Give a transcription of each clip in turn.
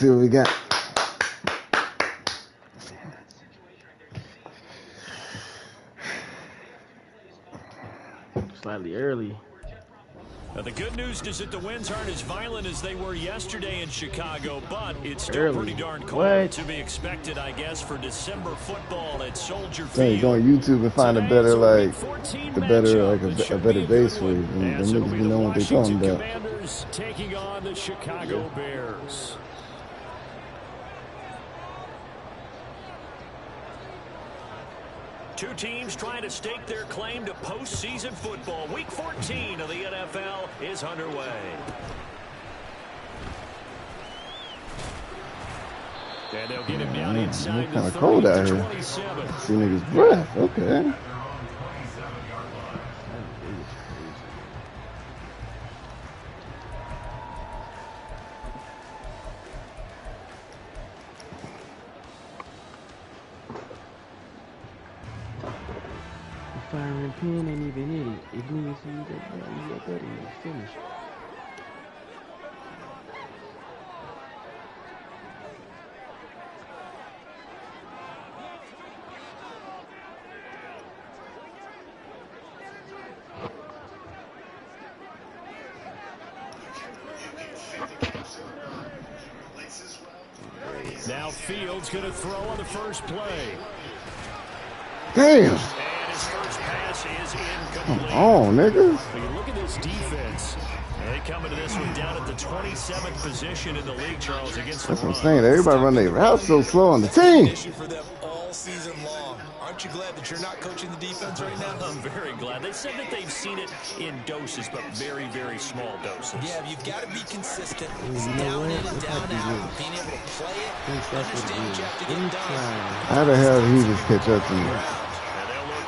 See what we got. Slightly early. Now the good news is that the winds aren't as violent as they were yesterday in Chicago, but it's still pretty darn cold to be expected, I guess, for December football at Soldier Field. So you go on YouTube and find a better, like, a better base for you. And the niggas be knowing what they talking about. Commanders taking on the Chicago Bears. Two teams trying to stake their claim to postseason football. Week 14 of the NFL is underway. And they'll get him down inside it's kind of cold out here. See niggas' breath. Okay. Firing pin ain't even hit it. It didn't even see that button. It's finished. Now Fields going to throw on the first play. Damn. His first pass is incomplete. Come on, niggas. When you look at this defense, they come into this one down at the 27th position in the league, Charles, against the That's what I'm saying. Everybody run their routes so slow on the team. For them all season long. Aren't you glad that you're not coaching the defense right now? I'm very glad. They said that they've seen it in doses, but very, very small doses. Yeah, you've got to be consistent. It's down in and down out. Being able to play it. Understand what you have to get done. How the hell did he just catch up to me?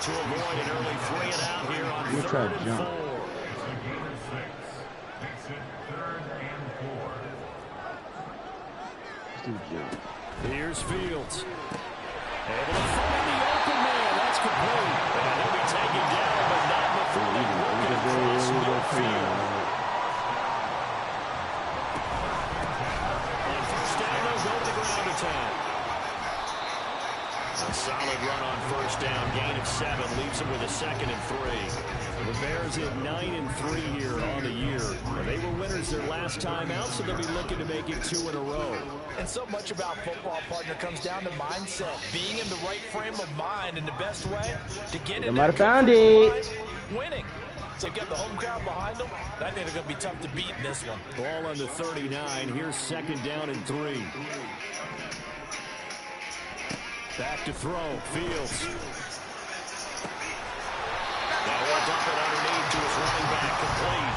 To avoid an early 3-and-out here on 3rd and 4. Here's Fields. Able to find the open man. That's complete. And he'll be taken down, but not before they work it across midfield. On first down, they'll go to the ground attack. A solid run on first down, gain of 7, leaves them with a 2nd and 3. The Bears at 9-3 here on the year. They were winners their last time out, so they'll be looking to make it 2 in a row. And so much about football, partner, comes down to mindset. Being in the right frame of mind, and the best way to get in might have found it. Winning. So you got the home crowd behind them. I think they're going to be tough to beat in this one. Ball on the 39. Here's 2nd down and 3. Back to throw. Fields. Now he'll dump it underneath to his running back, complete.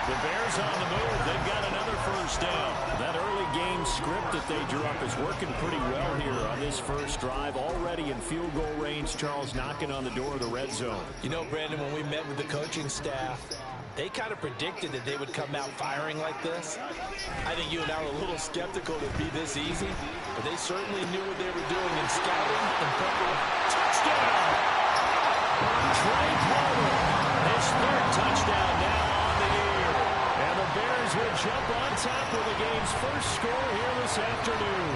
The Bears on the move. They've got another first down. That early game script that they drew up is working pretty well here on this first drive. Already in field goal range, Charles knocking on the door of the red zone. You know, Brandon, when we met with the coaching staff, they kind of predicted that they would come out firing like this. I think you and I were a little skeptical it'd be this easy, but they certainly knew what they were doing in scouting and preparation. Touchdown! Trey Palmer, his 3rd touchdown now on the year. And the Bears will jump on top with the game's first score here this afternoon.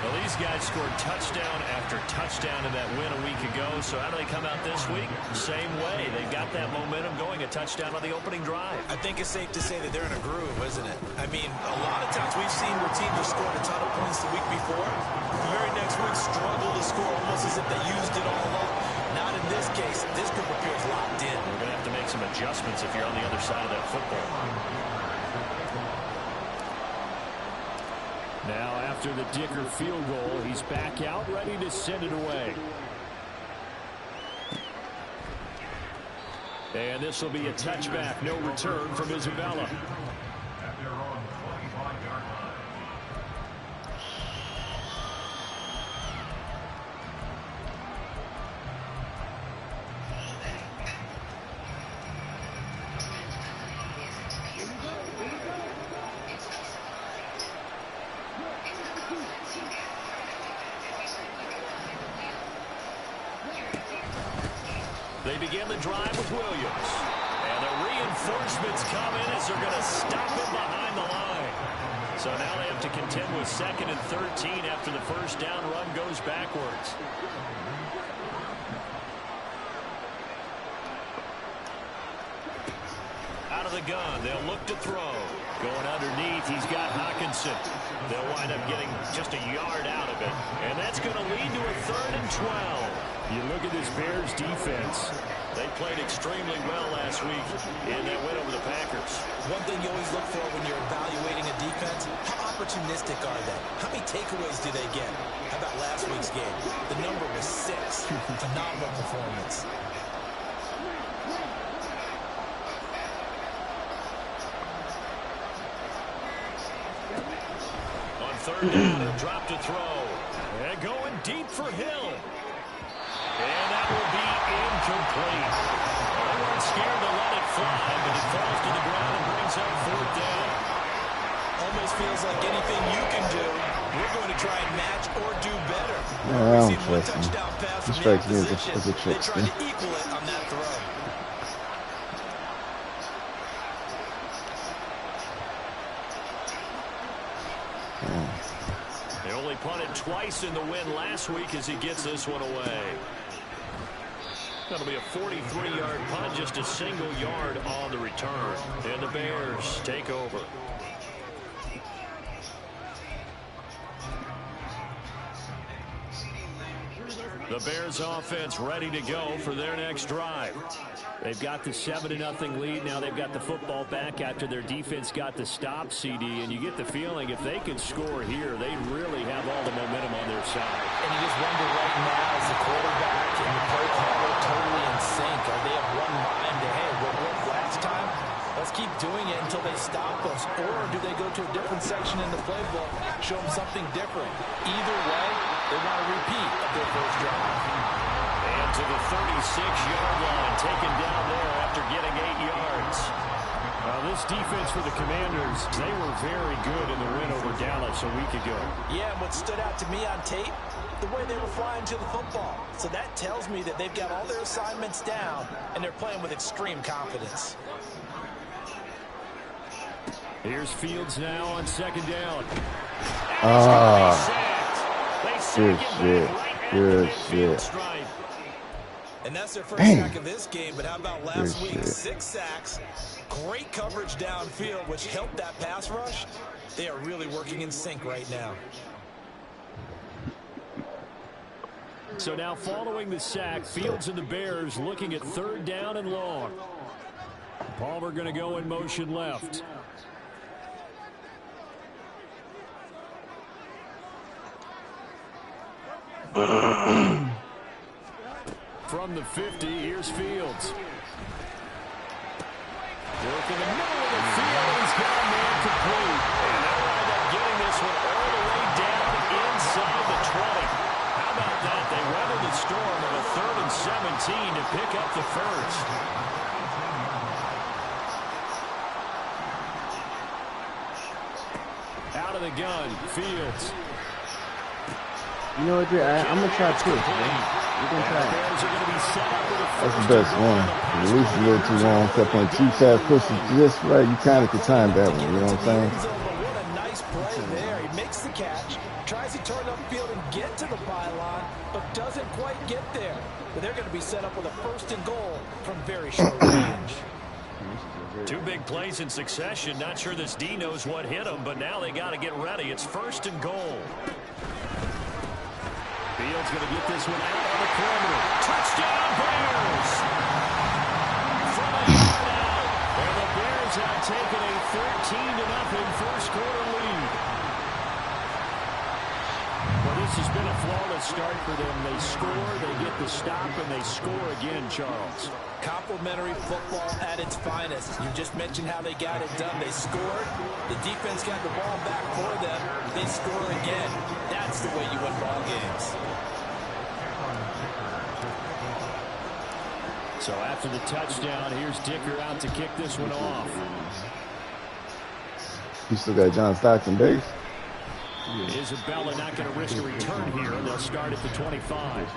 Well, these guys scored touchdown after touchdown in that win a week ago. So how do they come out this week? Same way. They've got that momentum going, a touchdown on the opening drive. I think it's safe to say that they're in a groove, isn't it? I mean, a lot of times we've seen where teams have scored a ton of points the week before. The very next week struggle to score almost as if they used it all up. Not in this case. This group appears locked in. We're going to have to make some adjustments if you're on the other side of that football. Now, after the Dicker field goal, he's back out, ready to send it away. And this will be a touchback. No return from Isabella. They begin the drive with Williams. And the reinforcements come in as they're going to stop him behind the line. So now they have to contend with 2nd and 13 after the first down run goes backwards. Out of the gun, they'll look to throw. Going underneath, he's got Hawkinson. They'll wind up getting just a yard out of it. And that's going to lead to a 3rd and 12. You look at this Bears defense. They played extremely well last week in that win over the Packers. One thing you always look for when you're evaluating a defense, how opportunistic are they? How many takeaways do they get? How about last week's game? The number was 6. Phenomenal performance. On 3rd down, they'll drop to throw. And going deep for Hill. And that will be incomplete. They weren't scared to let it fly, but it falls to the ground and brings up 4th down. Almost feels like anything you can do, we're going to try and match or do better. Yeah, I don't trust him. He strikes me as a trick. They tried to equal it on that throw. They only punted twice in the win last week as he gets this one away. That'll be a 43-yard punt, just a single yard on the return. And the Bears take over. The Bears offense ready to go for their next drive. They've got the 7-0 lead. Now they've got the football back after their defense got the stop, CD. And you get the feeling if they can score here, they really have all the momentum on their side. And you just wonder right now, is the quarterback and the play caller totally in sync? Are they of one mind to, hey, what worked last time? Let's keep doing it until they stop us. Or do they go to a different section in the playbook, show them something different? Either way, they want a repeat of their first drive. And to the 36-yard line, taken down there after getting 8 yards. Now this defense for the Commanders, they were very good in the win over Dallas a week ago. Yeah, and what stood out to me on tape, the way they were flying to the football. So that tells me that they've got all their assignments down, and they're playing with extreme confidence. Here's Fields now on 2nd down. Good shit. Good shit. And that's their first sack of this game, but how about last week? 6 sacks, great coverage downfield, which helped that pass rush. They are really working in sync right now. So now following the sack, Fields and the Bears looking at 3rd down and long. Palmer going to go in motion left. From the 50, here's Fields. Work in the middle of the field, he's got a man complete. And they'll wind up getting this one all the way down inside the 20. How about that? They weathered the storm of a 3rd and 17 to pick up the first. Out of the gun, Fields. You know what, I'm going to try push, man. We're going to try. That's the best one. At least a little too long. Kept on too fast, pushing just right. You kind of could time that one. You know what I'm saying? What a nice play there. He makes the catch, tries to turn upfield and get to the pylon, but doesn't quite get there. But they're going to be set up with a 1st and goal from very short range. 2 big plays in succession. Not sure this D knows what hit him, but now they got to get ready. It's 1st and goal. Fields going to get this one out on the perimeter. Touchdown, Bears! From a yard out. And the Bears have taken a 13-0 first quarter lead. Well, this has been a flawless start for them. They score, they get the stop, and they score again, Charles. Complimentary football at its finest. You just mentioned how they got it done. They scored. The defense got the ball back for them. They score again. That's the way you win ball games. So after the touchdown, here's Dicker out to kick this one off. You still got John Stockton base. Isabella not going to risk a return here. They'll start at the 25.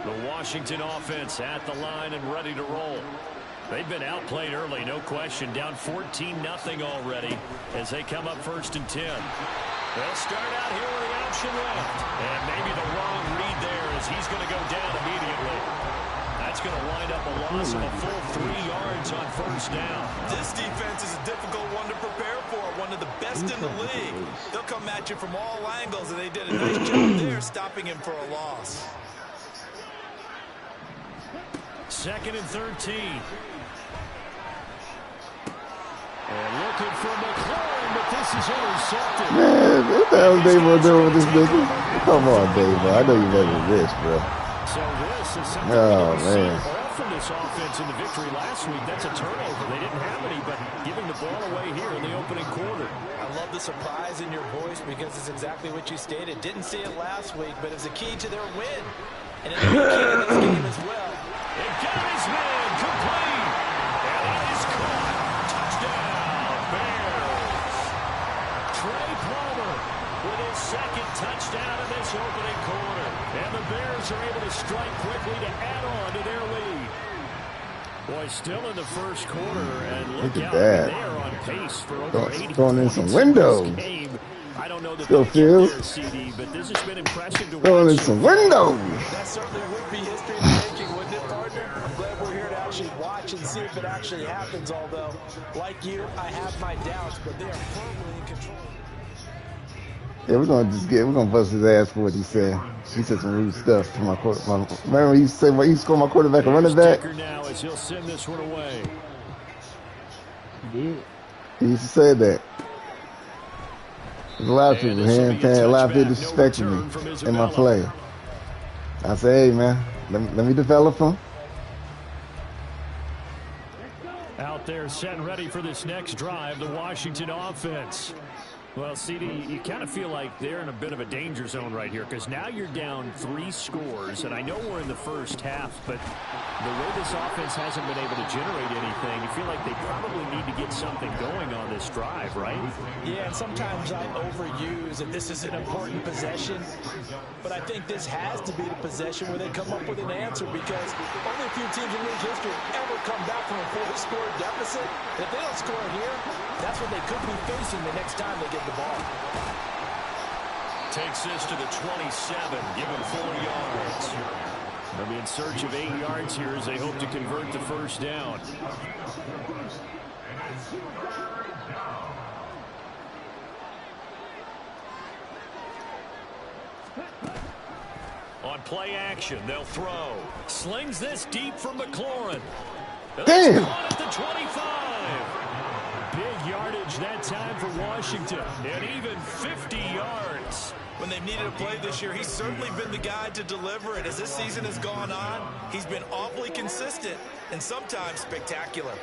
The Washington offense at the line and ready to roll. They've been outplayed early, no question. Down 14-0 already as they come up 1st and 10. They'll start out here with the option left. And maybe the wrong read there as he's going to go down immediately. That's going to wind up a loss of a full 3 yards on 1st down. This defense is a difficult one to prepare for, one of the best in the league. They'll come at you from all angles, and they did a nice job there stopping him for a loss. 2nd and 13. And looking for McLaurin, but this is intercepted. Man, what the hell Dave doing with this nigga? Come on, Dave. I know you better than this, bro. So this is something from this offense in the victory last week. That's a turnover. They didn't have any, but giving the ball away here in the opening quarter. I love the surprise in your voice because it's exactly what you stated. Didn't see it last week, but it's a key to their win. And it's a key to this game as well. It got his man complete. And it is caught. Touchdown, Bears. Trey Palmer with his 2nd touchdown in this opening quarter. And the Bears are able to strike quickly to add on to their lead. Boy, still in the 1st quarter, and look at out, that. they are on pace for over 80 throwing in points some windows. in this game. I don't know that Still they get there, feels. CD, but this has been impressive to Throwing in watch. some windows. That certainly would be history in the making, wouldn't it, partner? I'm glad we're here to actually watch and see if it actually happens, although, like you, I have my doubts, but they are firmly in control. Yeah, we're gonna bust his ass for what he said. He said some rude stuff to my quarterback. Remember he said he scored my quarterback a running back? Now as he'll send this one away. He did. He used to say that. There's a lot of people here and a lot of people disrespecting me in my play. I say, hey man, let me develop him. Out there set and ready for this next drive, the Washington offense. Well, CD, you kind of feel like they're in a bit of a danger zone right here because now you're down 3 scores, and I know we're in the 1st half, but the way this offense hasn't been able to generate anything, you feel like they probably need to get something going on this drive, right? Yeah, and sometimes I overuse that this is an important possession, but I think this has to be the possession where they come up with an answer because only a few teams in league history ever come back from a 4-score deficit. If they don't score here, that's what they could be facing the next time they get the ball. Takes this to the 27, give him 4 yards. They'll be in search of 8 yards here as they hope to convert the 1st down. On play action, they'll throw. Slings this deep for McLaurin. Damn. At the 25. Big yardage that time for Washington, and even 50 yards. When they've needed a play this year, he's certainly been the guy to deliver it. As this season has gone on, he's been awfully consistent and sometimes spectacular.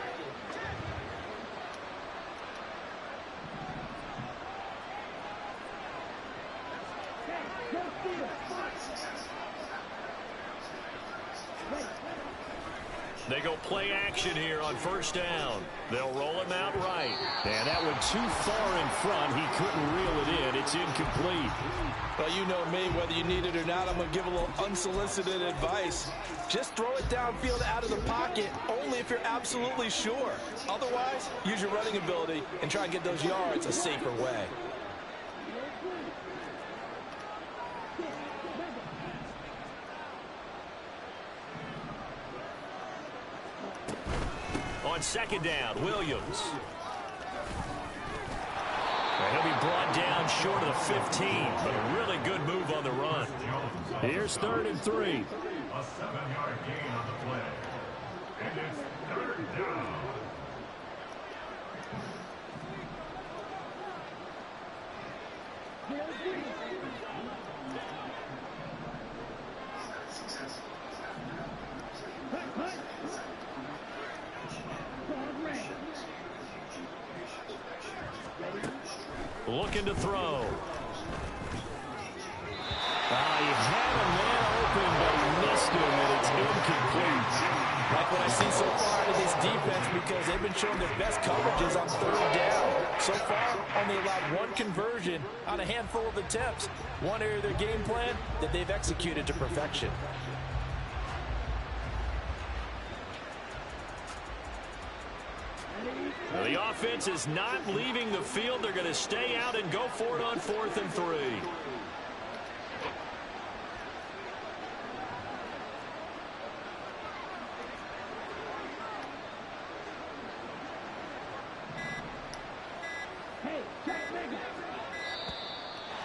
They go play action here on 1st down. They'll roll him out right. And that one too far in front. He couldn't reel it in. It's incomplete. Well, you know me, whether you need it or not, I'm going to give a little unsolicited advice. Just throw it downfield out of the pocket, only if you're absolutely sure. Otherwise, use your running ability and try and get those yards a safer way. On 2nd down, Williams. And he'll be brought down short of the 15, but a really good move on the run. Here's 3rd and 3. A 7-yard gain on the play. And it's 3rd down. Looking to throw. He had a man open, but he missed him, and it's incomplete. Like what I see so far out of this defense, because they've been showing their best coverages on 3rd down. So far, only allowed 1 conversion on a handful of attempts. One area of their game plan that they've executed to perfection. Well, the offense is not leaving the field. They're going to stay out and go for it on 4th and 3.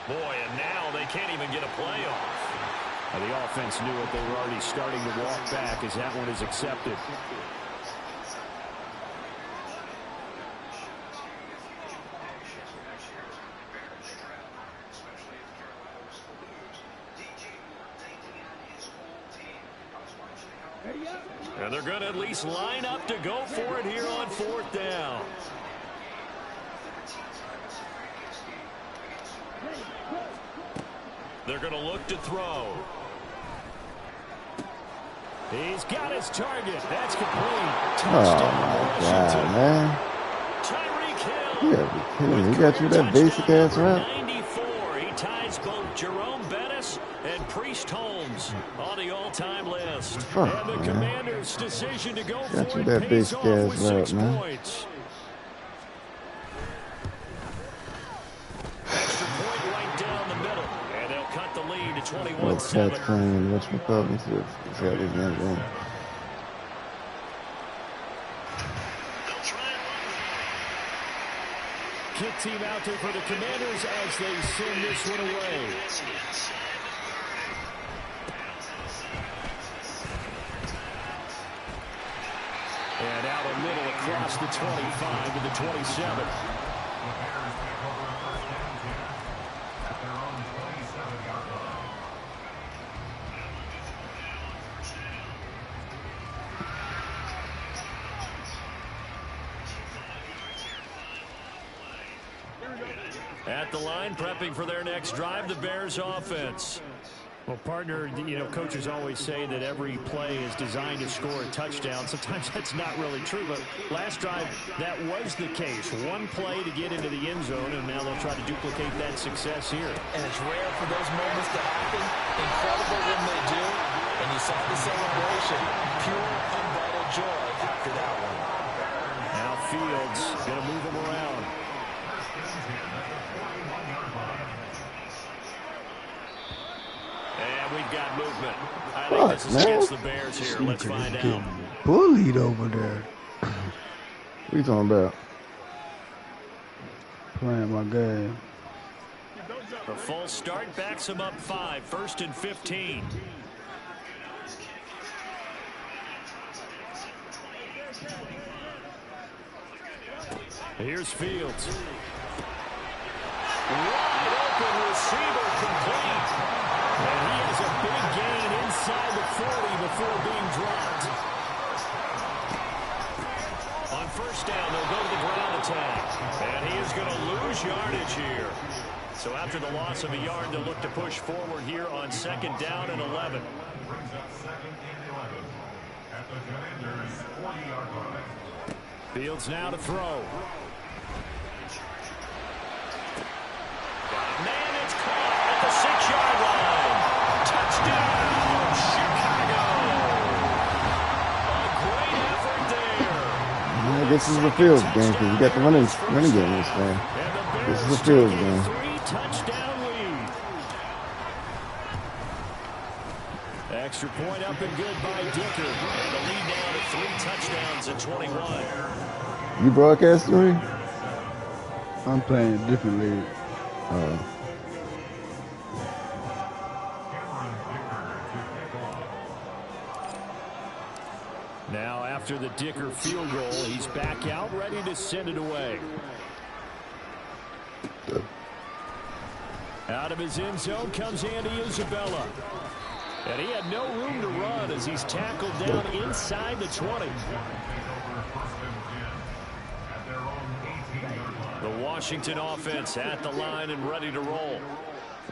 Boy, and now they can't even get a play off. Well, the offense knew it. They were already starting to walk back as that one is accepted. And they're going to at least line up to go for it here on 4th down. They're going to look to throw. He's got his target. That's complete. Touchdown, Washington. Man. Tyreek Hill. Yeah, he got you that basic ass rap. 94. He ties both Jerome Bettis and Priest Holmes on the all-time list. Fuck, and the man. Commander's decision to go Got for you it that pays basic off ass with rap, 6 man. points. Extra point right down the middle. And they'll cut the lead to 21-7. Catch playing, whatchamacallit, he's got his young game. Kick team out there for the Commanders as they send this one away. And out a middle across the 25 to the 27. At the line, prepping for their next drive, the Bears offense. Well, partner, you know, coaches always say that every play is designed to score a touchdown. Sometimes that's not really true, but last drive, that was the case. One play to get into the end zone, and now they'll try to duplicate that success here. And it's rare for those moments to happen. Incredible when they do. And you saw the celebration. Pure, unbridled joy after that one. Now Fields going to move him around. And we've got movement. I think this is against the Bears here. Let's find out. Bullied over there. What you talking about? Playing my game. The false start backs him up 5. 1st and 15. Here's Fields. Wide open receiver complete. And he has a big gain inside the 40 before being dropped. On 1st down, they'll go to the ground attack. And he is going to lose yardage here. So after the loss of a yard, they'll look to push forward here on 2nd down and 11. Fields now to throw. Man, it's caught at the 6-yard line. Touchdown, Chicago. A great effort there. Yeah, this is a Fields game because you got the running game in this game. This is a Fields game. 3-touchdown lead. Extra point up and good by Dicker. And the lead now to 3 touchdowns at 21. You broadcast 3? I'm playing a different league. Now after the Dicker field goal, he's back out ready to send it away. Out of his end zone comes Andy Isabella. And he had no room to run as he's tackled down inside the 20. The Washington offense at the line and ready to roll.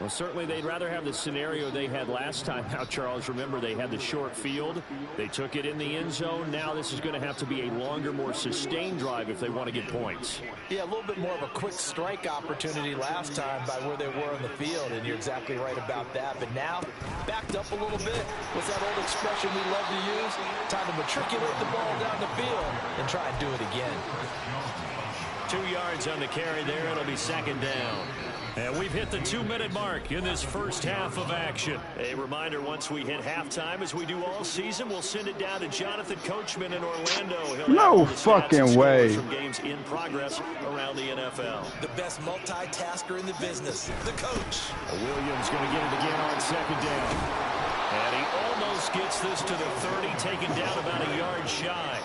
Well, certainly they'd rather have the scenario they had last time. Now, Charles, remember they had the short field. They took it in the end zone. Now this is going to have to be a longer, more sustained drive if they want to get points. Yeah, a little bit more of a quick strike opportunity last time by where they were on the field, and you're exactly right about that. But now, backed up a little bit. What's that old expression we love to use? Time to matriculate the ball down the field and try and do it again. 2 yards on the carry there. It'll be second down. And we've hit the 2-minute mark in this first half of action. A reminder, once we hit halftime, as we do all season, we'll send it down to Jonathan Coachman in Orlando. He'll No fucking way. From games in progress around the NFL. The best multitasker in the business, the coach. Williams going to get it again on second down. And he almost gets this to the 30, taken down about a yard shy.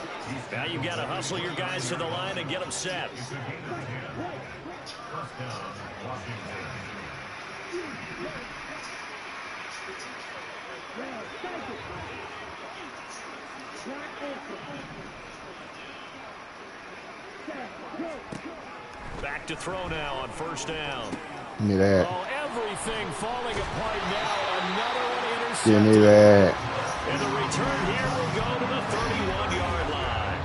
Now you've got to hustle your guys to the line and get them set. Back to throw now on first down. Give me that. Oh, everything falling apart now. Another one intercepted. Give me that. And the return here will go to the 31-yard line.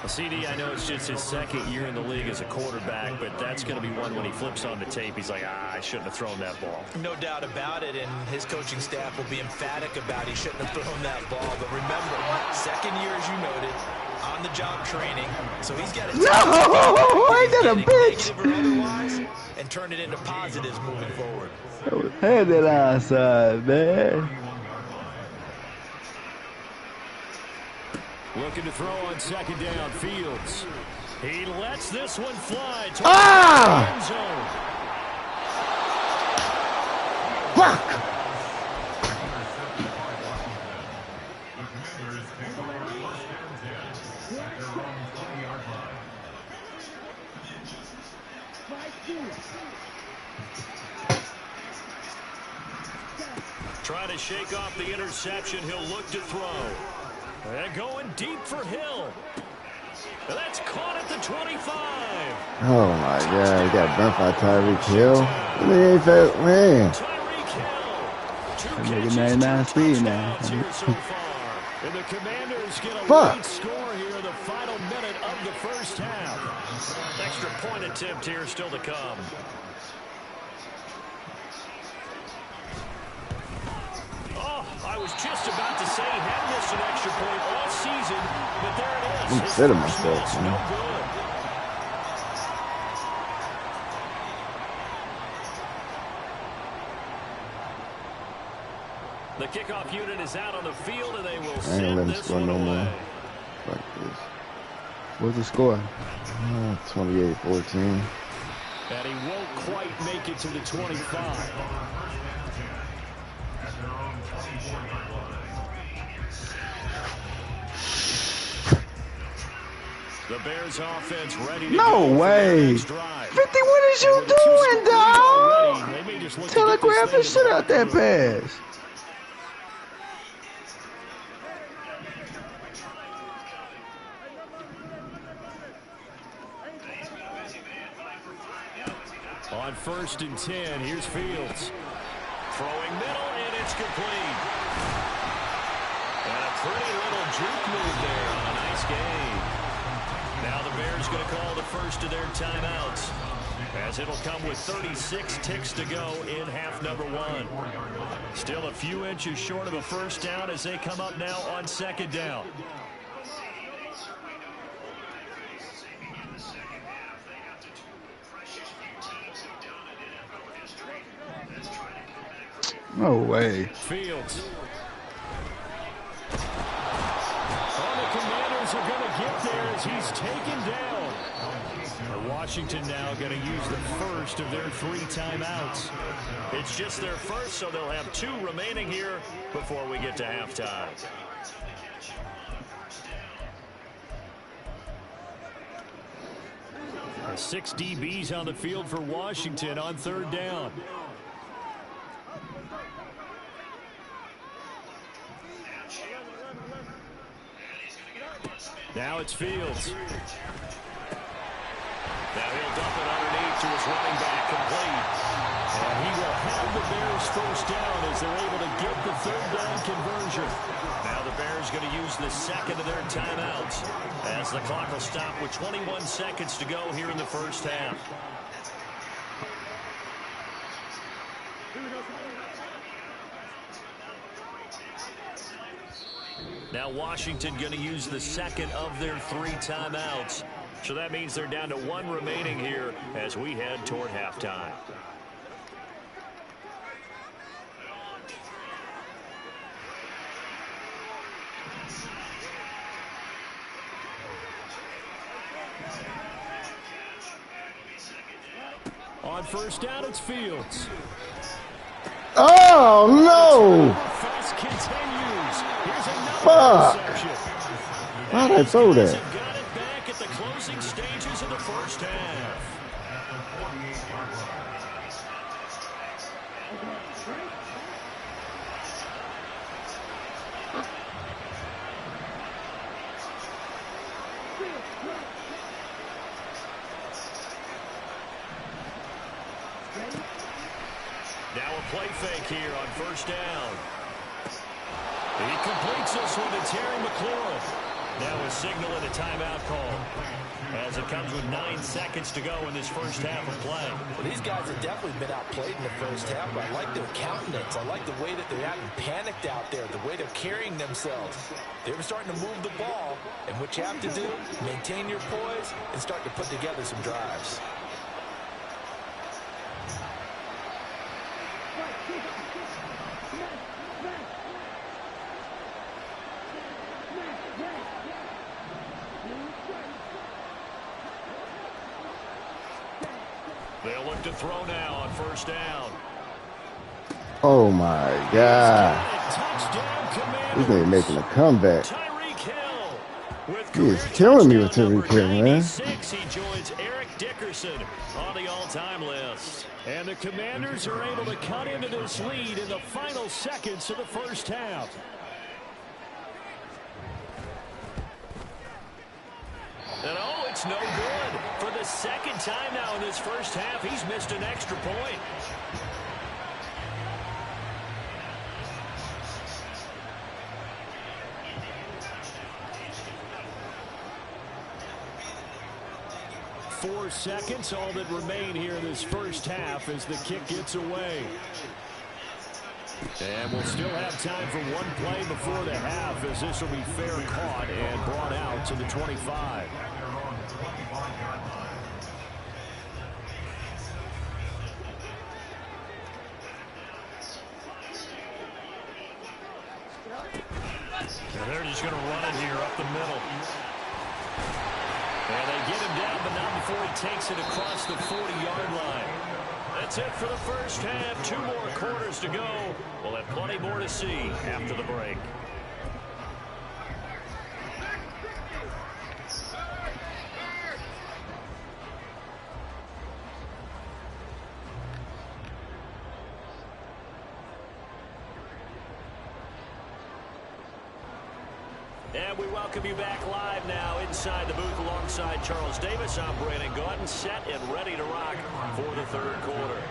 Well, CD, I know it's just his second year in the league as a quarterback, but that's going to be one when he flips on the tape. He's like, I shouldn't have thrown that ball. No doubt about it, and his coaching staff will be emphatic about he shouldn't have thrown that ball. But remember, second year, as you noted, on-the-job training, so he's got to I got a bitch. negative or otherwise, and turn it into positives moving forward. Head that outside, man. Looking to throw on second down. Fields. He lets this one fly. Ah! End zone. Fuck! Trying to shake off the interception. He'll look to throw. And going deep for Hill. And that's caught at the 25. Oh my God, he got burnt by Tyreek Hill. He ain't fast, man. Tyreek Hill. That nigga 99 speed now. So far. And the Commanders get a Fuck. late score here in the final minute of the first half. Extra point attempt here still to come. I was just about to say he had missed an extra point all season, but there it is. I'm upset at myself, man. The kickoff unit is out on the field, and they will I ain't send letting this score one no more. away. Fuck this. What's the score? 28-14. And he won't quite make it to the 25. The Bears offense ready to No go way. 50, what is you doing, dog? Telegraph the shit out that pass. On 1st and 10, here's Fields. Throwing middle, and it's complete. And a pretty little juke move there on a nice game. Now the Bears going to call the first of their timeouts, as it'll come with 36 ticks to go in half number 1. Still a few inches short of a first down as they come up now on second down. No way. Fields. Oh, the Commanders are going to get there as he's taken down. Washington now going to use the first of their 3 timeouts. It's just their first, so they'll have 2 remaining here before we get to halftime. The 6 DBs on the field for Washington on 3rd down. Now it's Fields. Now he'll dump it underneath to his running back, complete. And he will have the Bears first down as they're able to get the 3rd down conversion. Now the Bears going to use the second of their timeouts as the clock will stop with 21 seconds to go here in the first half. Now Washington going to use the second of their 3 timeouts So that means they're down to 1 remaining here as we head toward halftime. On first down, it's Fields. Oh, no. Fuck. Why did I throw that? Got it back at the closing stages of the first half. Now a play fake here on first down. He completes this one to Terry McLaurin. Now a signal and a timeout call as it comes with 9 seconds to go in this first half of play. Well, these guys have definitely been outplayed in the first half, but I like their countenance. I like the way that they're acting panicked out there, the way they're carrying themselves. They're starting to move the ball, and what you have to do, maintain your poise and start to put together some drives. They'll look to throw now on first down. Oh, my God. This nigga making a comeback. He is killing me with Tyreek Hill, man. He joins Eric Dickerson on the all-time list. And the Commanders are able to cut into this lead in the final seconds of the first half. And oh, it's no good. For the second time now in this first half, he's missed an extra point. Four seconds, all that remain here in this first half as the kick gets away. And we'll still have time for one play before the half as this will be fair caught and brought out to the 25. And they're just going to run it here up the middle. And they get him down, but not before he takes it across the 40-yard line. That's it for the first half. 2 more quarters to go. We'll have plenty more to see after the break. And we welcome you back live now inside the booth alongside Charles Davis. I'm Brandon Gaudin, set and ready to rock for the third quarter.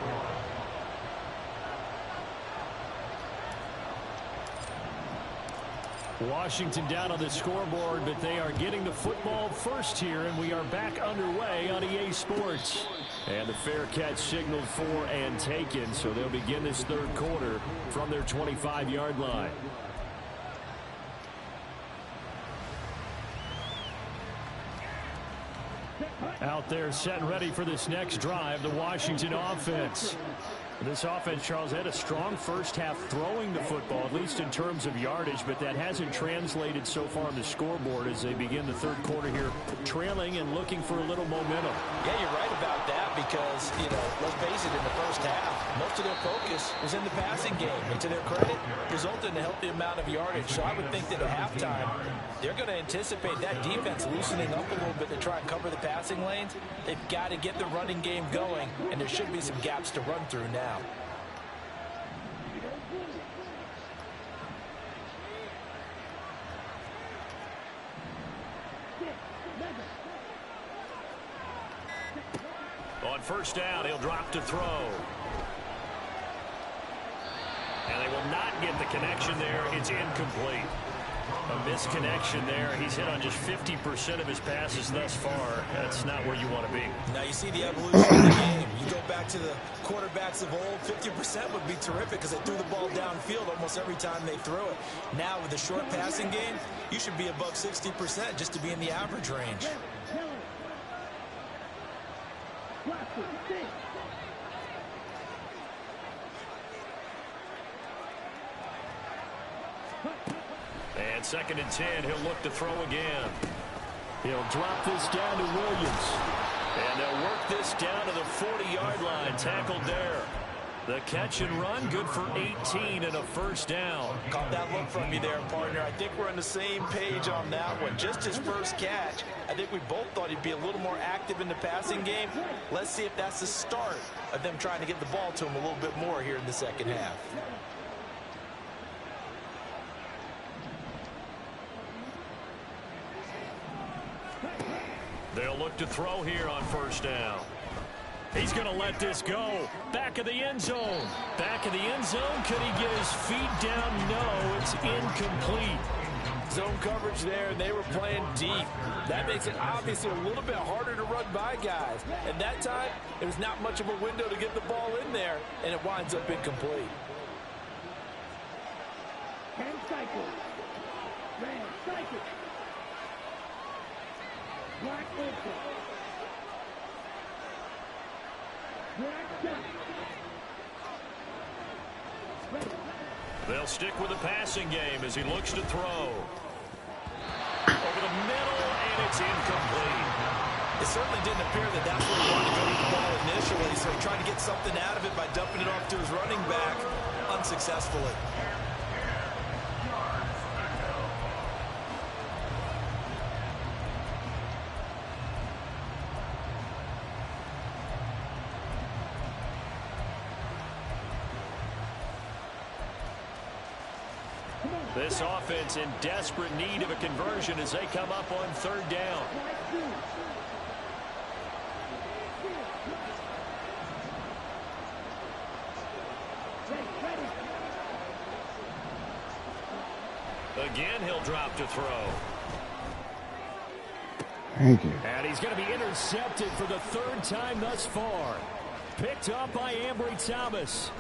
Washington down on the scoreboard, but they are getting the football first here, and we are back underway on EA Sports. And the fair catch signaled for and taken, so they'll begin this third quarter from their 25-yard line. Out there set and ready for this next drive, the Washington offense. This offense, Charles, had a strong first half throwing the football, at least in terms of yardage, but that hasn't translated so far on the scoreboard as they begin the third quarter here, trailing and looking for a little momentum. Yeah, you're right about that because, let's face it, in the first half, most of their focus was in the passing game. And to their credit, resulted in a healthy amount of yardage. So I would think that at halftime, they're going to anticipate that defense loosening up a little bit to try and cover the passing lanes. They've got to get the running game going, and there should be some gaps to run through now. On first down, he'll drop to throw. And they will not get the connection there. It's incomplete. A misconnection there. He's hit on just 50% of his passes thus far. That's not where you want to be. Now you see the evolution of the game. You go back to the quarterbacks of old, 50% would be terrific because they threw the ball downfield almost every time they threw it. Now with the short passing game, you should be above 60% just to be in the average range. And 2nd and 10, he'll look to throw again. He'll drop this down to Williams. And they'll work this down to the 40-yard line, tackled there. The catch and run, good for 18 and a first down. Caught that look from you there, partner. I think we're on the same page on that one. Just his first catch. I think we both thought he'd be a little more active in the passing game. Let's see if that's the start of them trying to get the ball to him a little bit more here in the second half. They'll look to throw here on first down. He's going to let this go. Back of the end zone. Back of the end zone. Could he get his feet down? No, it's incomplete. Zone coverage there, and they were playing deep. That makes it obviously a little bit harder to run by guys. And that time, it was not much of a window to get the ball in there, and it winds up incomplete. Hand cycle. Man, cycle. Black open. They'll stick with the passing game as he looks to throw. Over the middle, and it's incomplete. It certainly didn't appear that that's where he wanted to go with the ball initially, so he tried to get something out of it by dumping it off to his running back unsuccessfully. This offense in desperate need of a conversion as they come up on 3rd down. Again, he'll drop to throw. Thank you. And he's going to be intercepted for the 3rd time thus far. Picked up by Ambry Thomas.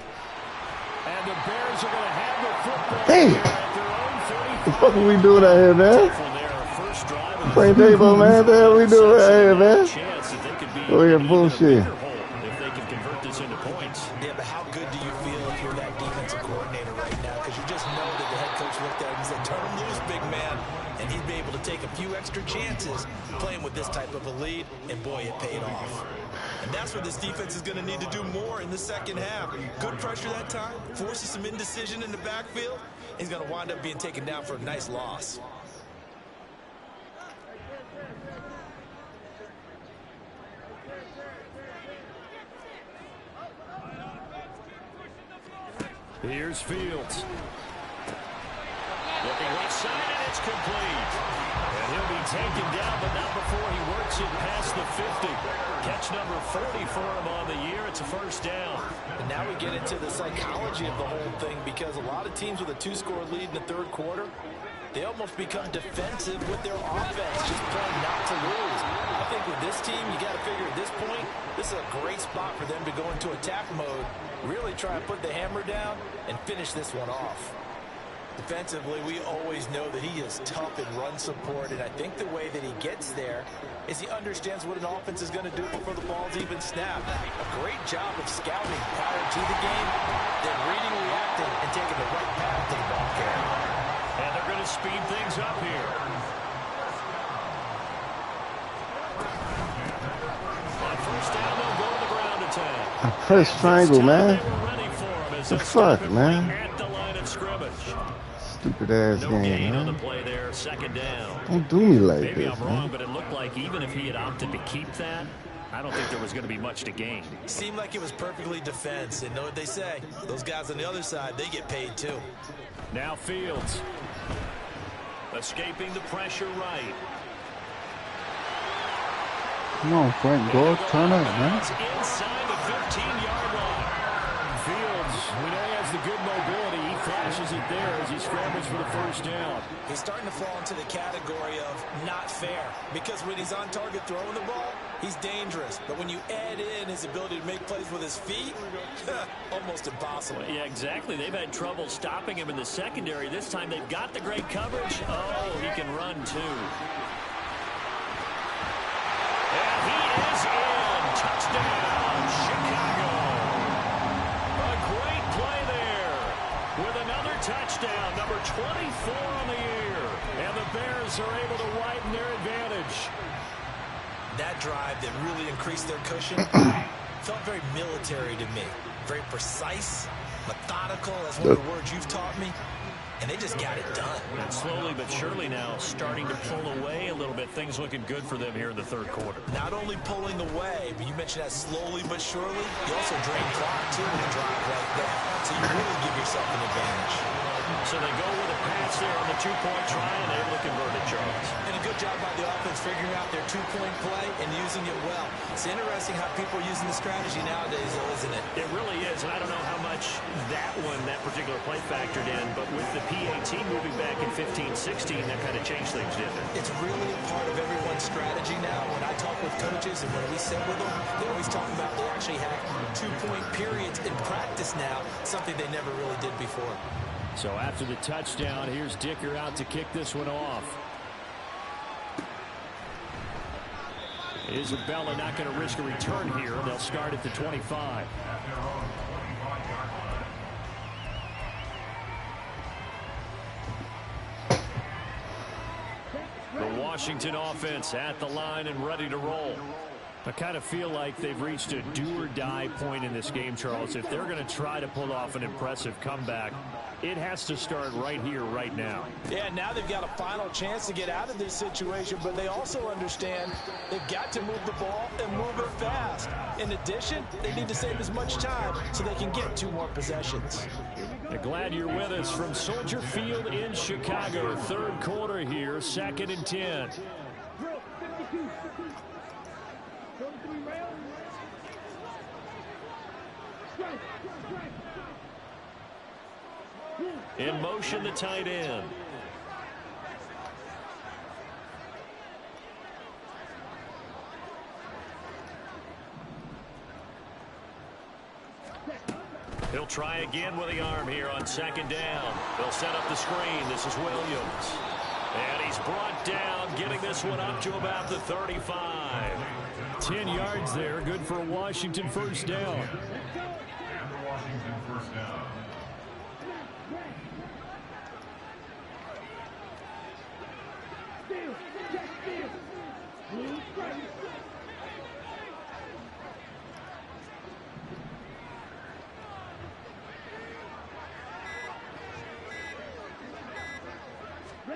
And the Bears are going to have the football Hey! at their own 35. What the fuck are we doing out here, man? Frank Dabo, man. What the hell we doing out here, man? Go here, bullshit. If they can convert this into points. Yeah, but how good do you feel if you're that defensive coordinator right now? Because you just know that the head coach looked at him and said, turn him loose, big man. And he'd be able to take a few extra chances playing with this type of a lead, and boy, it paid off. And that's what this defense is going to need to do more in the second half. Good pressure that time, forces some indecision in the backfield. He's going to wind up being taken down for a nice loss. Here's Fields. Looking right side, and it's complete. And he'll be taken down, but not before he works it past the 50. Catch number 40 for him on the year. It's a first down. And now we get into the psychology of the whole thing, because a lot of teams with a 2-score lead in the 3rd quarter, they almost become defensive with their offense, just playing not to lose. I think with this team, you got to figure at this point, this is a great spot for them to go into attack mode, really try and put the hammer down and finish this one off. Defensively, we always know that he is tough in run support, and I think the way that he gets there is he understands what an offense is going to do before the ball's even snapped. A great job of scouting prior to the game, then reading, reacting, and taking the right path to the ball carrier. And they're going to speed things up here. On first down, they'll go to the ground attack. I pressed triangle, man. They were ready for him as The they fuck, started man? at the line of scrimmage. Stupid ass No game, gain on the man. play there, 2nd down. Don't do me like Maybe this, I'm wrong, man. but it looked like even if he had opted to keep that, I don't think there was going to be much to gain. Seemed like it was perfectly defense, and know what they say. Those guys on the other side, they get paid too. Now Fields. Escaping the pressure right. Come on, Frank, go turn up, man. Inside the 15-yard line. Fields, we know he has the good mobility. He flashes it there as he scrambles for the first down. He's starting to fall into the category of not fair, because when he's on target throwing the ball, he's dangerous. But when you add in his ability to make plays with his feet, almost impossible. Yeah, exactly. They've had trouble stopping him in the secondary. This time they've got the great coverage. Oh, he can run too. And he is in. Touchdown. Bears are able to widen their advantage. That drive that really increased their cushion felt very military to me. Very precise, methodical. That's one of the words you've taught me. And they just got it done. And slowly but surely now starting to pull away a little bit. Things looking good for them here in the third quarter. Not only pulling away, but you mentioned that slowly but surely. You also drain clock, too, with a drive like that. So you really give yourself an advantage. So they go with a pass there on the two-point try, and they're able to convert it, Charles. And a good job by the offense figuring out their two-point play and using it well. It's interesting how people are using the strategy nowadays, though, isn't it? It really is, and I don't know how much that particular play factored in, but with the PAT moving back in 15-16, that kind of changed things, didn't it? It's really a part of everyone's strategy now. When I talk with coaches and when we sit with them, they always talk about they actually have two-point periods in practice now, something they never really did before. So after the touchdown, here's Dicker out to kick this one off. Isabella not going to risk a return here. They'll start at the 25. The Washington offense at the line and ready to roll. I kind of feel like they've reached a do-or-die point in this game, Charles. If they're going to try to pull off an impressive comeback, it has to start right here, right now. Yeah, now they've got a final chance to get out of this situation, but they also understand they've got to move the ball and move it fast. In addition, they need to save as much time so they can get 2 more possessions. Glad you're with us from Soldier Field in Chicago. Third quarter here, 2nd and 10. In motion, the tight end. He'll try again with the arm here on 2nd down. They'll set up the screen. This is Williams. And he's brought down, getting this one up to about the 35. 10 yards there, good for a Washington first down. And the Washington first down.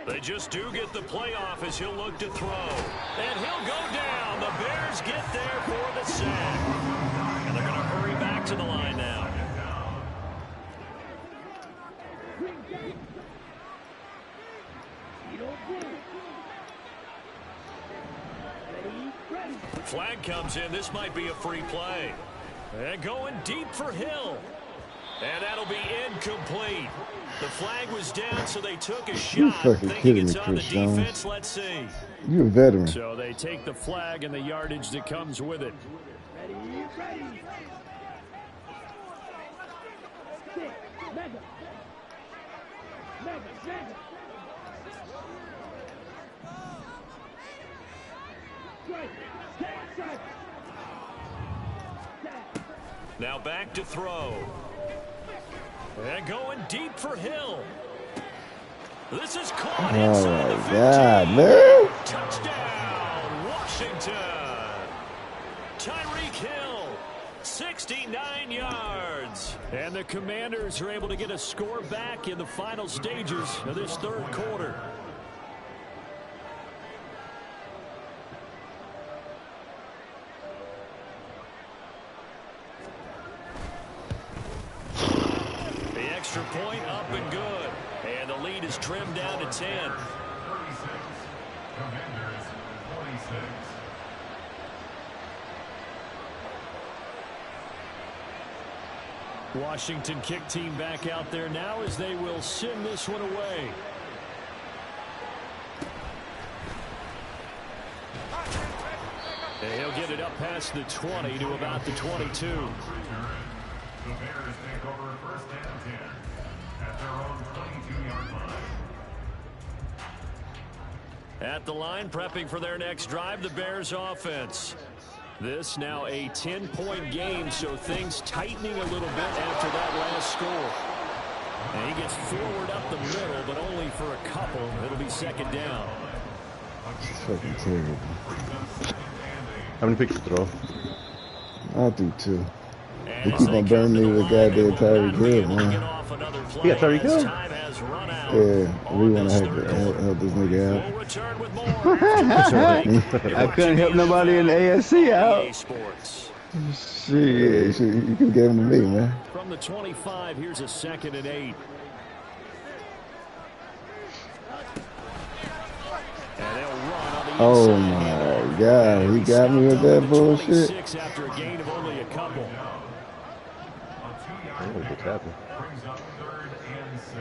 They just do get the playoff as he'll look to throw. And he'll go down. The Bears get there for the sack. And they're going to hurry back to the line now. Flag comes in. This might be a free play. And going deep for Hill. And that'll be incomplete. The flag was down, so they took a shot. Thinking it's on the defense. Let's see. You're a veteran. So they take the flag and the yardage that comes with it. Now back to throw. And going deep for Hill. This is caught inside the 15. God, man. Touchdown, Washington. Tyreek Hill, 69 yards. And the Commanders are able to get a score back in the final stages of this third quarter. Point up and good. And the lead is trimmed down to 10. 36. Commanders 26. Washington kick team back out there now as they will send this one away. And he'll get it up past the 20 to about the 22. The Bears take over 1st and 10 at their own 22-yard line. At the line, prepping for their next drive, the Bears offense. This now a 10-point game, so things tightening a little bit after that last score. And he gets forward up the middle, but only for a couple. It'll be 2nd down. It's fucking terrible. How many picks you throw? I'll do 2. They keep on burning me with goddamn Tyreek Hill, man. You got Tyreek Hill? Yeah, we want to help this nigga out. I couldn't help nobody in the AFC out. Shit, you can give him to me, man. From the 25, here's a 2nd and 8. Oh my God, he got me with that bullshit. After a gain of only a couple. What's happening? Brings up 3rd and 6.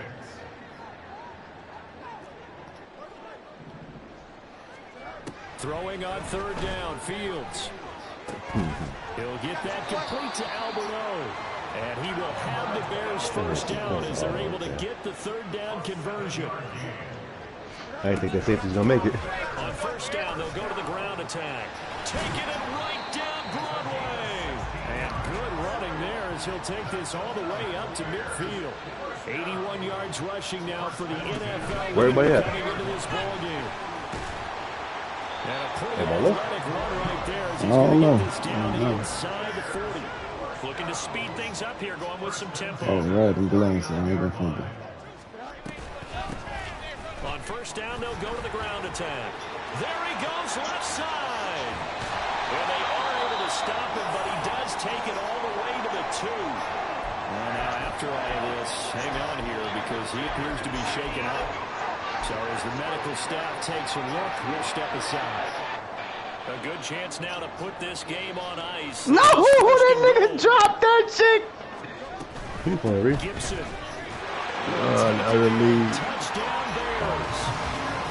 Throwing on 3rd down, Fields. He'll get that complete to Alberto. And he will have the Bears 1st down as they're able to get the 3rd down conversion. I didn't think that safety's gonna make it. On 1st down, they'll go to the ground attack. Taking it right down Broadway. And good running there as he'll take this all the way up to midfield. 81 yards rushing now for the NFL. Where everybody at? Coming into this ball game. And a pretty athletic run right there as he's going to get this down inside the 40. Looking to speed things up here, going with some tempo. All right, I'm glad so I'm making fun. On 1st down, they'll go to the ground attack. There he goes, left side. And they are able to stop him, but he does take it all the way to the 2. Well, now after all of this, hang on here because he appears to be shaken up. So as the medical staff takes a look, we'll step aside. A good chance now to put this game on ice. No, that nigga dropped that chick. Who you playing, Reed? Gibson. Another lead. Touchdown Bears.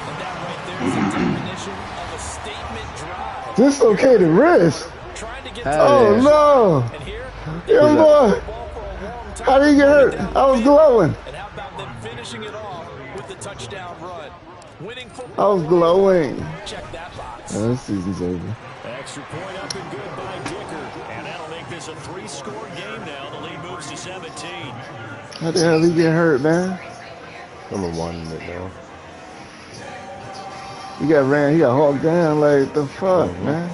And that right there is a definition of a statement drive. Dislocated wrist. Trying to get Oh no. and here, Young boy. ball for a long time. How did he get hurt? I was glowing. And how about them finishing it off with the touchdown run? Winning I football. was glowing. Check that box. This season's over. Extra point up and good by Dicker. And that'll make this a 3-score game now. The lead moves to 17. How the hell did he get hurt, man? Number 1 in it now. He got hawked down like the fuck, man.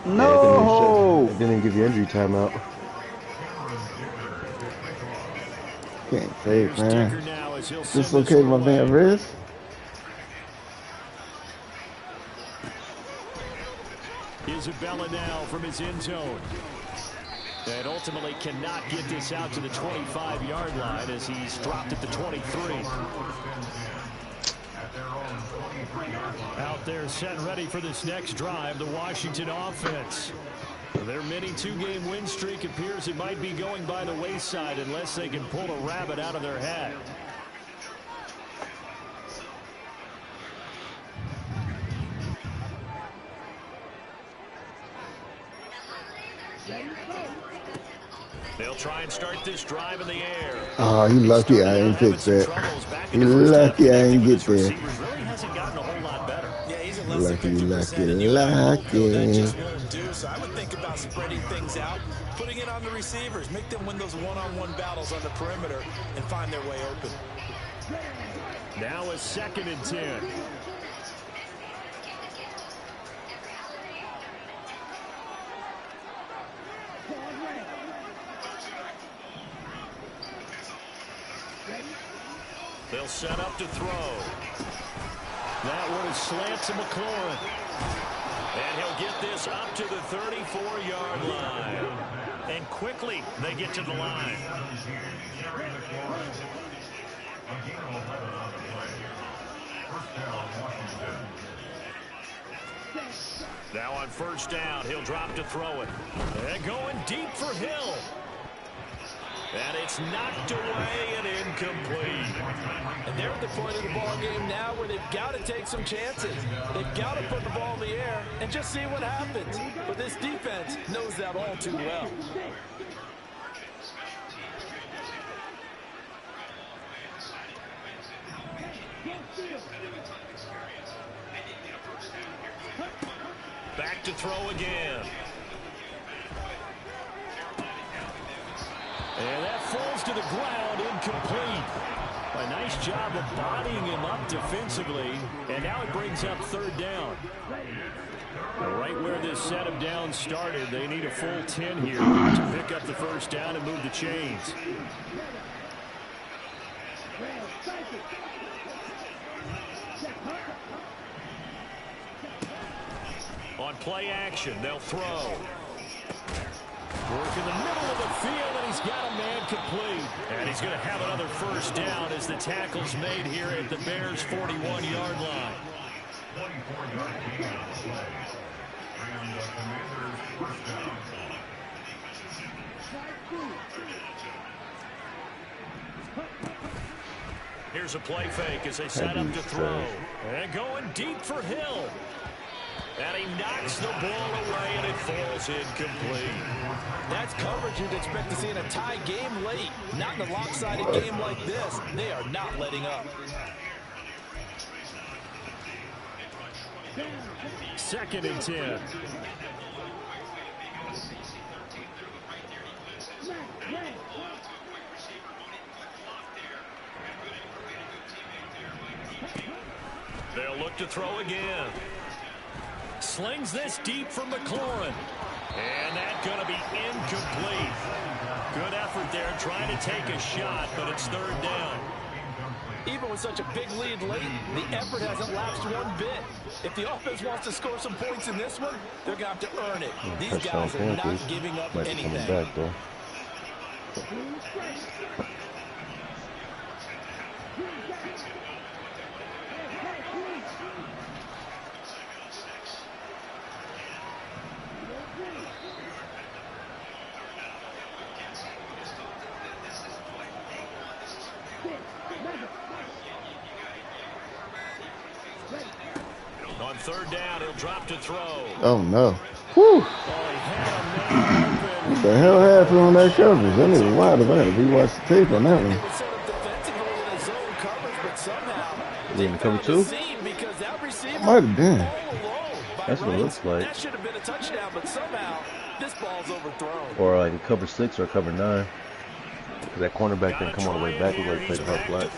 No. Yeah, didn't give you injury timeout. Can't say it, man. Dicker now as he'll send this Dislocated my away. damn wrist. Isabella now from his end zone. And ultimately cannot get this out to the 25-yard line as he's dropped at the 23. Out there set ready for this next drive, the Washington offense. Their mini 2-game win streak appears it might be going by the wayside unless they can pull a rabbit out of their hat. They'll try and start this drive in the air. Oh, you lucky I ain't picked that. You lucky I ain't get there. Really hasn't gotten a whole lot better. Yeah, he's at Lucky. So I would think about spreading things out, putting it on the receivers, make them win those one-on-one battles on the perimeter, and find their way open. Now a 2nd and 10. They'll set up to throw. That one is slant to McLaurin. And he'll get this up to the 34-yard line. And quickly they get to the line. Now on 1st down, he'll drop to throw it. And going deep for Hill. And it's knocked away and incomplete. And they're at the point of the ball game now where they've got to take some chances. They've got to put the ball in the air and just see what happens. But this defense knows that all too well. Back to throw again. And that falls to the ground, incomplete. A nice job of bodying him up defensively, and now it brings up third down. Right where this set of downs started, they need a full 10 here to pick up the first down and move the chains. On play action, they'll throw. Work in the middle of the field, and he's got a man complete. And he's going to have another first down as the tackle's made here at the Bears' 41-yard line. 24-yard gain on the play. And the Commanders first down. Here's a play fake as they set up to throw. And going deep for Hill. And he knocks the ball away, and it falls incomplete. That's coverage you'd expect to see in a tie game late. Not in a lopsided game like this. They are not letting up. Second and 10. They'll look to throw again. Slings this deep for McLaurin. And that's going to be incomplete. Good effort there trying to take a shot, but it's third down. Even with such a big lead late, the effort hasn't lapsed one bit. If the offense wants to score some points in this one, they're going to have to earn it. These guys are not giving up anything. Back, though. On third down, he'll drop to throw. Oh, no. Whew. What the hell happened on that coverage? That nigga wide open. We watched the tape on that one. Is he in cover two? Might have been. That's what it looks like. That should have been a touchdown, but somehow this ball's overthrown. Or like a cover 6 or cover 9. That cornerback didn't come all the way back. He like played the half flat.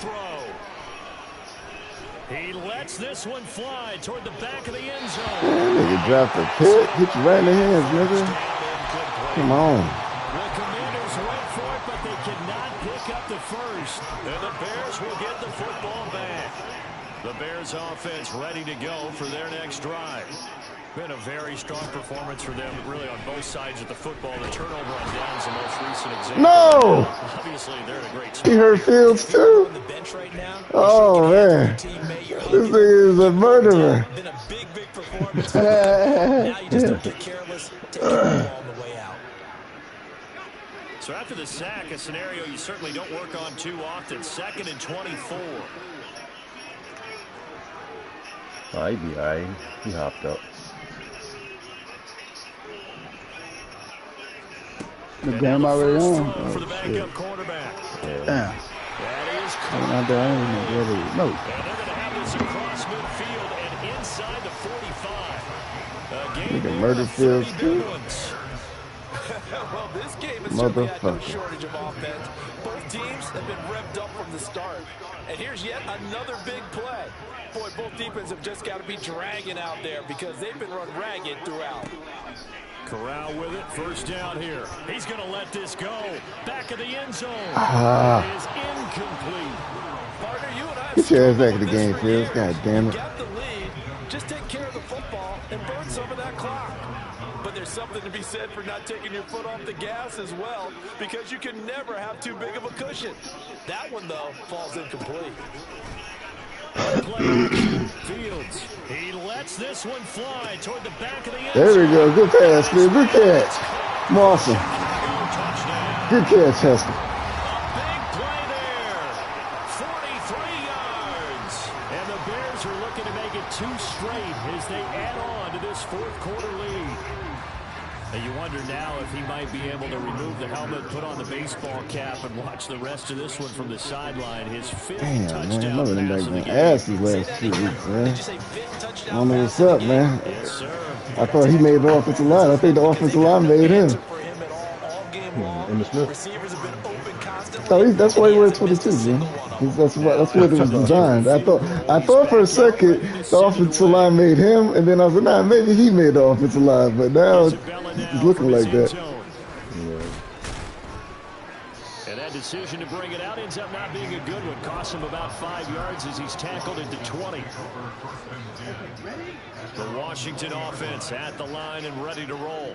He lets this one fly toward the back of the end zone. That nigga dropped a pick. Hit you right in the hands, nigga. Come on. The Commanders went for it, but they cannot pick up the first. And the Bears will get the football back. The Bears offense ready to go for their next drive. Been a very strong performance for them, really on both sides of the football. The turnover on downs the most recent example. No! Obviously, they're in a great spot. He hurt Fields, too? Oh, man. This thing is a murderer. Been a big performance. Now you just don't get careless. Take the ball on the way out. So after the sack, a scenario you certainly don't work on too often. 2nd and 24. Oh, he'd be alright. He hopped up. The game already on. For the Oh, backup shit. quarterback. Damn. That is I'm not there. I ain't even know. And they're going to have this across midfield and inside the 45. A game Nigga murder Fields, too. Well, this game has certainly had no Motherfucker. shortage of offense. Both teams have been revved up from the start. And here's yet another big play. Boy, both defenses have just got to be dragging out there because they've been run ragged throughout. Corral with it. First down here. He's going to let this go. Back of the end zone. It is incomplete. Partner, you and I Get your ass back in the game, Fields. God damn it. got the lead. Just take care of the football and burn some of that clock. But there's something to be said for not taking your foot off the gas as well, because you can never have too big of a cushion. That one, though, falls incomplete. Play action. Fields. He lets this one fly toward the back of the end There zone. we go. Good pass, Fields. Good catch. Awesome. Touchdown. Good catch, Hester. Big play there. 43 yards. And the Bears are looking to make it 2 straight as they add on to this fourth quarter lead. And you wonder now if he might be able to remove the helmet, put on the baseball cap, and watch the rest of this one from the sideline. His 5th Damn, man. touchdown Mother them pass back of the been game. ass these last 2 weeks, man. I don't know what's up, man. Yes, sir. I thought he made the offensive line. I think the offensive line made him. For him at all game long. Emmitt Smith. Receivers have been open constantly. So that's why he wears hasn't missed a 22, single man. one That's what it was designed. I thought for a second the offensive line made him, and then I was like, nah, maybe he made the offensive line, but now it's looking like that. Yeah. And that decision to bring it out ends up not being a good one. Costs him about 5 yards as he's tackled into 20. The Washington offense at the line and ready to roll.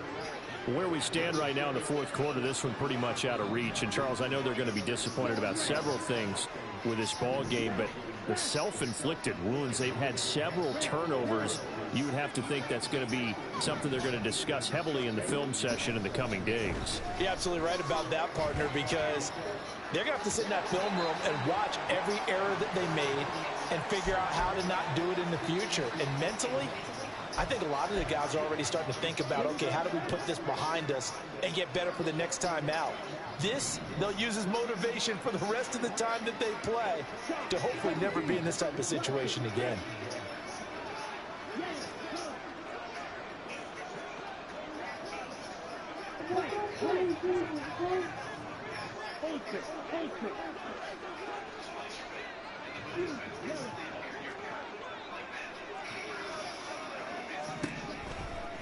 Where we stand right now in the fourth quarter, this one pretty much out of reach. And, Charles, I know they're going to be disappointed about several things with this ball game, but the self-inflicted wounds, they've had several turnovers. You would have to think that's going to be something they're going to discuss heavily in the film session in the coming days. You're absolutely right about that, partner, because they're going to have to sit in that film room and watch every error that they made and figure out how to not do it in the future. And mentally, I think a lot of the guys are already starting to think about, okay, how do we put this behind us and get better for the next time out? This, they'll use as motivation for the rest of the time that they play to hopefully never be in this type of situation again.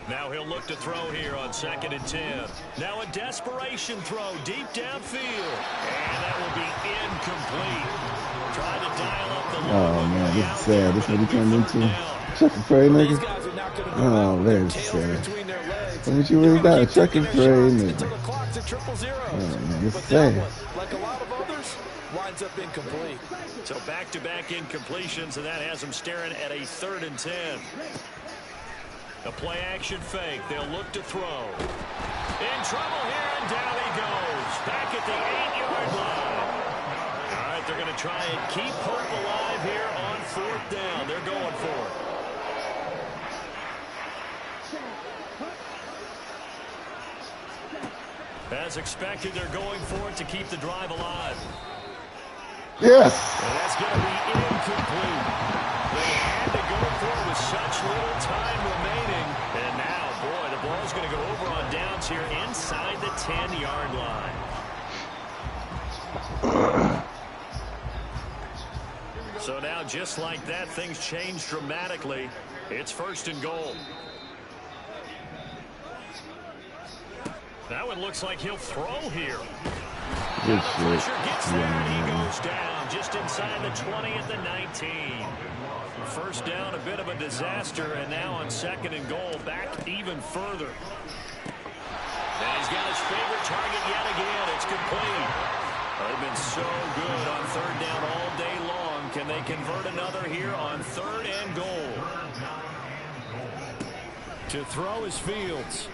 Now he'll look to throw here on 2nd and 10. Now a desperation throw deep downfield. And that will be incomplete. Trying to dial up the Oh, man, this is sad. This is what he turned into. Chuck and Frey, nigga. Oh, man, this is sad. What you really got? Chuck and Frey, nigga. Oh, man, this is sad. Like a lot of others, winds up incomplete. So back-to-back incompletions, and that has him staring at a 3rd and 10. The play-action fake. They'll look to throw. In trouble here, and down he goes. Back at the 8-yard line. All right, they're going to try and keep hope alive here on 4th down. They're going for it. As expected, they're going for it to keep the drive alive. Yes. And that's going to be incomplete. They had to go for it with such little time remaining. And now, boy, the ball's going to go over on downs here inside the 10-yard line. So now, just like that, things change dramatically. It's 1st and goal. Now it looks like he'll throw here. Good Now the pressure shit. gets there, and he goes down just inside the 20 at the 19. 1st down, a bit of a disaster, and now on 2nd and goal, back even further. And he's got his favorite target yet again. It's complete. They've been so good on 3rd down all day long. Can they convert another here on 3rd and goal? To throw is Fields.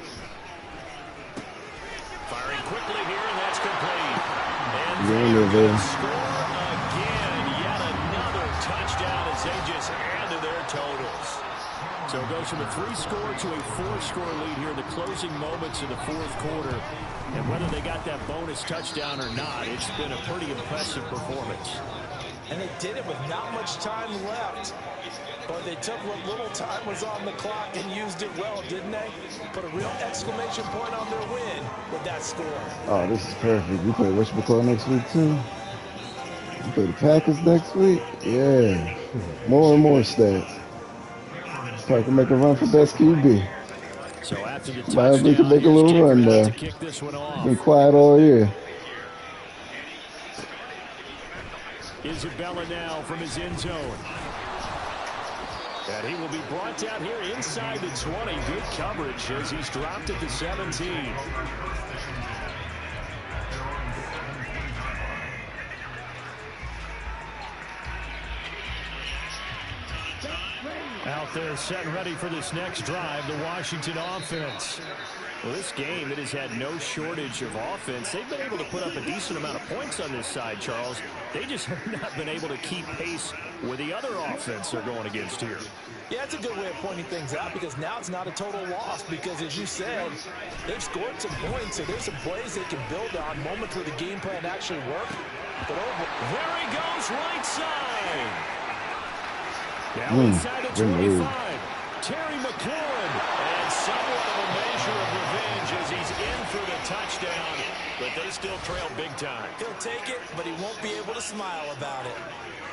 Firing quickly here, and that's complete. And they're going to score again. Yet another touchdown as they just add to their totals. So it goes from a 3-score to a 4-score lead here in the closing moments of the 4th quarter. And whether they got that bonus touchdown or not, it's been a pretty impressive performance. And they did it with not much time left. But they took what little time was on the clock and used it well, didn't they? Put a real exclamation point on their win with that score. Oh, this is perfect. We play West McCall next week, too. We play the Packers next week. Yeah. More and more stats. Probably can make a run for best QB. So after the Might we can make a little run there. Been quiet all year. Isabella now from his end zone. And he will be brought down here inside the 20. Good coverage as he's dropped at the 17. Out there set and ready for this next drive, the Washington offense. Well, this game, it has had no shortage of offense. They've been able to put up a decent amount of points on this side, Charles. They just have not been able to keep pace with the other offense they're going against here. Yeah, that's a good way of pointing things out because now it's not a total loss because, as you said, they've scored some points, so there's some plays they can build on, moments where the game plan actually worked. But there he goes, right side. Now inside the 25, Terry McLaurin. And somewhat of a measure of revenge as he's in for the touchdown. but they still trail big time. He'll take it, but he won't be able to smile about it.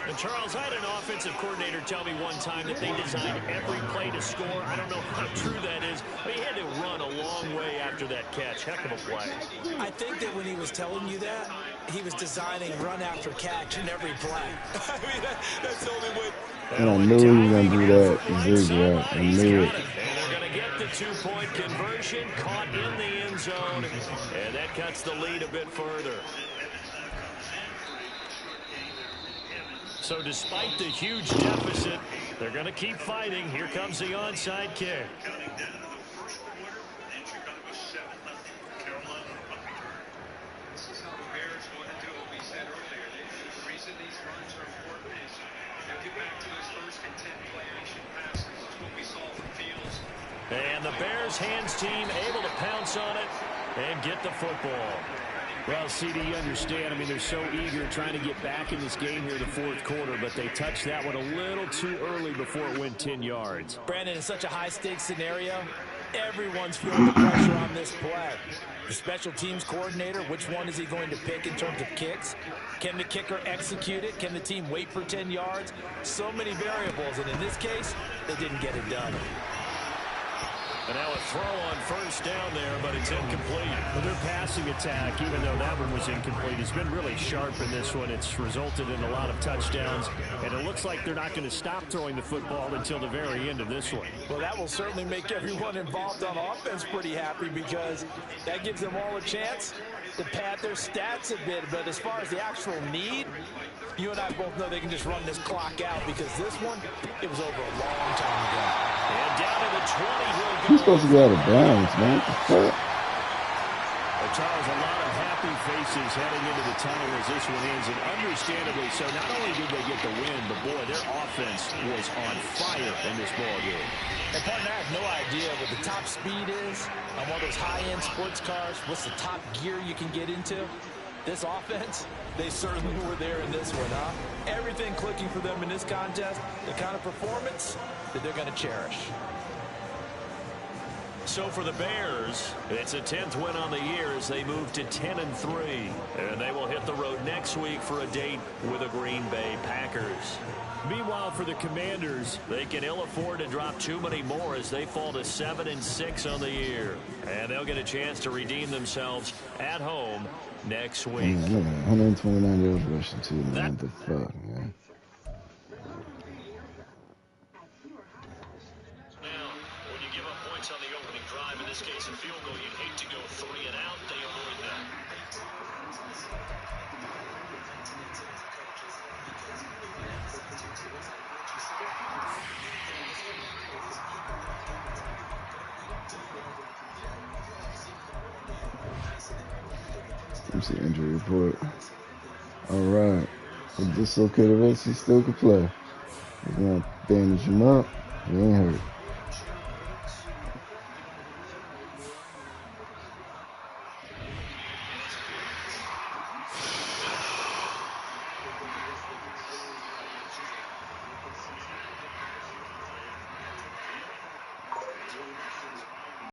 And Charles, I had an offensive coordinator tell me one time that they designed every play to score. I don't know how true that is, but he had to run a long way after that catch. Heck of a play. I think that when he was telling you that, he was designing run after catch in every play. I mean, that's the only way. And I knew he was going to do that. Zigzag. I knew it. And they're going to get the two-point conversion, caught in the end zone, and that cuts the lead a bit further. So despite the huge deficit, they're going to keep fighting. Here comes the onside kick. And the Bears hands team able to pounce on it and get the football. Well, CD, you understand. I mean, they're so eager trying to get back in this game here in the fourth quarter, but they touched that one a little too early before it went 10 yards. Brandon, in such a high-stakes scenario, everyone's feeling the pressure on this play. The special teams coordinator, which one is he going to pick in terms of kicks? Can the kicker execute it? Can the team wait for 10 yards? So many variables, and in this case, they didn't get it done. And now a throw on first down there, but it's incomplete. Well, their passing attack, even though that one was incomplete, has been really sharp in this one. It's resulted in a lot of touchdowns, and it looks like they're not going to stop throwing the football until the very end of this one. Well, that will certainly make everyone involved on offense pretty happy because that gives them all a chance to pad their stats a bit. But as far as the actual need, you and I both know they can just run this clock out because this one, it was over a long time ago. And down to the 20 he'll go. He's supposed to get out of bounds, man. Well, Charles, a lot of happy faces heading into the tunnel as this one ends, and understandably so. Not only did they get the win, but boy, their offense was on fire in this ball game. And partner, I have no idea what the top speed is on one of those high-end sports cars. What's the top gear you can get into? This offense, they certainly were there in this one, huh? Everything clicking for them in this contest, the kind of performance that they're going to cherish. So for the Bears, it's a 10th win on the year as they move to 10-3. And they will hit the road next week for a date with the Green Bay Packers. Meanwhile, for the Commanders, they can ill afford to drop too many more as they fall to 7-6 on the year. And they'll get a chance to redeem themselves at home next week. Man, 129 yards rushing too, man. What the fuck, man? On the opening drive, in this case a field goal, you'd hate to go 3 and out. They avoid that. Let me see injury report. All right, with dislocated wrist, he still could play. He's gonna bandage him up. He ain't hurt.